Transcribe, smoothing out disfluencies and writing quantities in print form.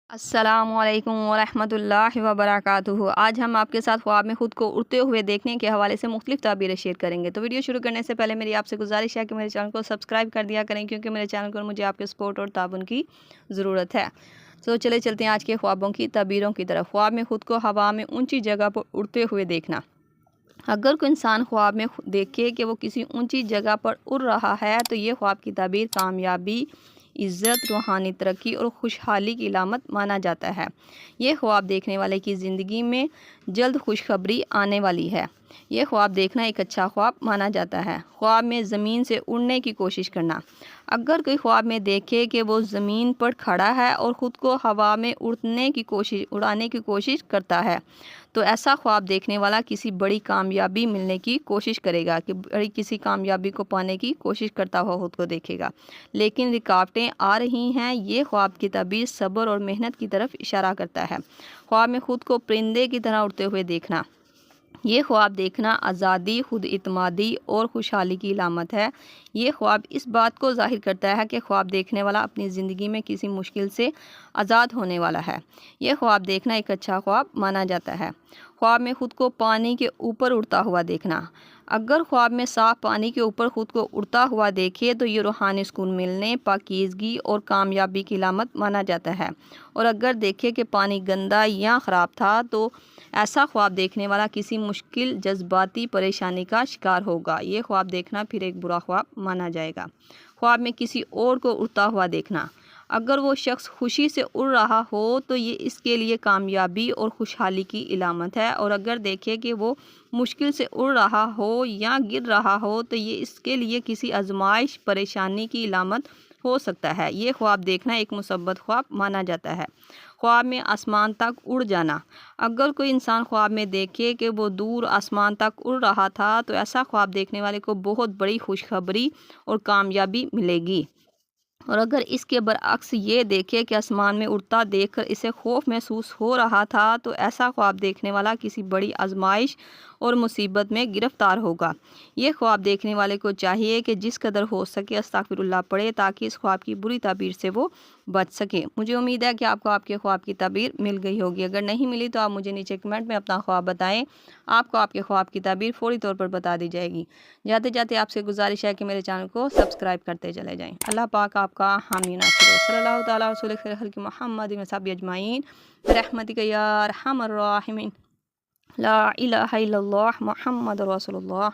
السلام علیکم ورحمۃ اللہ وبرکاتہ۔ آج ہم آپ کے ساتھ خواب میں خود کو اڑتے ہوئے دیکھنے کے حوالے سے مختلف تعبیریں شیئر کریں گے۔ تو ویڈیو شروع کرنے سے پہلے میری آپ سے گزارش ہے کہ میرے چینل کو سبسکرائب کر دیا کریں، کیونکہ میرے چینل پر مجھے آپ کے سپورٹ اور تعاون کی ضرورت ہے۔ تو چلتے ہیں آج کے خوابوں کی تعبیروں کی طرف۔ خواب میں خود کو ہوا میں اونچی جگہ پر اڑتے ہوئے دیکھنا۔ اگر کوئی انسان خواب میں دیکھے کہ وہ کسی اونچی جگہ پر اڑ رہا ہے تو یہ خواب کی تعبیر کامیابی، عزت، روحانی ترقی اور خوشحالی کی علامت مانا جاتا ہے۔ یہ خواب دیکھنے والے کی زندگی میں جلد خوشخبری آنے والی ہے۔ یہ خواب دیکھنا ایک اچھا خواب مانا جاتا ہے۔ خواب میں زمین سے اڑنے کی کوشش کرنا۔ اگر کوئی خواب میں دیکھے کہ وہ زمین پر کھڑا ہے اور خود کو ہوا میں اڑانے کی کوشش کرتا ہے تو ایسا خواب دیکھنے والا کسی بڑی کامیابی ملنے کی کوشش کرے گا، کہ کسی کامیابی کو پانے کی کوشش کرتا ہوا خود کو دیکھے گا، لیکن رکاوٹیں آ رہی ہیں۔ یہ خواب کی تعبیر صبر اور محنت کی طرف اشارہ کرتا ہے۔ خواب میں خود کو پرندے کی طرح اڑتے ہوئے دیکھنا۔ یہ خواب دیکھنا آزادی، خود اعتمادی اور خوشحالی کی علامت ہے۔ یہ خواب اس بات کو ظاہر کرتا ہے کہ خواب دیکھنے والا اپنی زندگی میں کسی مشکل سے آزاد ہونے والا ہے۔ یہ خواب دیکھنا ایک اچھا خواب مانا جاتا ہے۔ خواب میں خود کو پانی کے اوپر اڑتا ہوا دیکھنا۔ اگر خواب میں صاف پانی کے اوپر خود کو اڑتا ہوا دیکھے تو یہ روحانی سکون ملنے، پاکیزگی اور کامیابی کی علامت مانا جاتا ہے، اور اگر دیکھے کہ پانی گندا یا خراب تھا تو ایسا خواب دیکھنے والا کسی مشکل جذباتی پریشانی کا شکار ہوگا۔ یہ خواب دیکھنا پھر ایک برا خواب مانا جائے گا۔ خواب میں کسی اور کو اڑتا ہوا دیکھنا۔ اگر وہ شخص خوشی سے اڑ رہا ہو تو یہ اس کے لیے کامیابی اور خوشحالی کی علامت ہے، اور اگر دیکھے کہ وہ مشکل سے اڑ رہا ہو یا گر رہا ہو تو یہ اس کے لیے کسی آزمائش، پریشانی کی علامت ہو سکتا ہے۔ یہ خواب دیکھنا ایک مثبت خواب مانا جاتا ہے۔ خواب میں آسمان تک اڑ جانا۔ اگر کوئی انسان خواب میں دیکھے کہ وہ دور آسمان تک اڑ رہا تھا تو ایسا خواب دیکھنے والے کو بہت بڑی خوشخبری اور کامیابی ملے گی، اور اگر اس کے برعکس یہ دیکھے کہ آسمان میں اڑتا دیکھ کر اسے خوف محسوس ہو رہا تھا تو ایسا خواب دیکھنے والا کسی بڑی آزمائش اور مصیبت میں گرفتار ہوگا۔ یہ خواب دیکھنے والے کو چاہیے کہ جس قدر ہو سکے استغفر اللہ پڑھے تاکہ اس خواب کی بری تعبیر سے وہ بچ سکے۔ مجھے امید ہے کہ آپ کو آپ کے خواب کی تعبیر مل گئی ہوگی۔ اگر نہیں ملی تو آپ مجھے نیچے کمنٹ میں اپنا خواب بتائیں، آپ کو آپ کے خواب کی تعبیر فوری طور پر بتا دی جائے گی۔ جاتے جاتے آپ سے گزارش ہے کہ میرے چینل کو سبسکرائب کرتے چلے جائیں۔ اللہ پاک آپ کا حامی ناصر ہو۔ صلی اللہ تعالیٰ رسول خیر خلق محمد و صحبہ اجمعین برحمتک یا ارحم الراحمین۔ لا الہ الا اللہ محمد رسول اللہ۔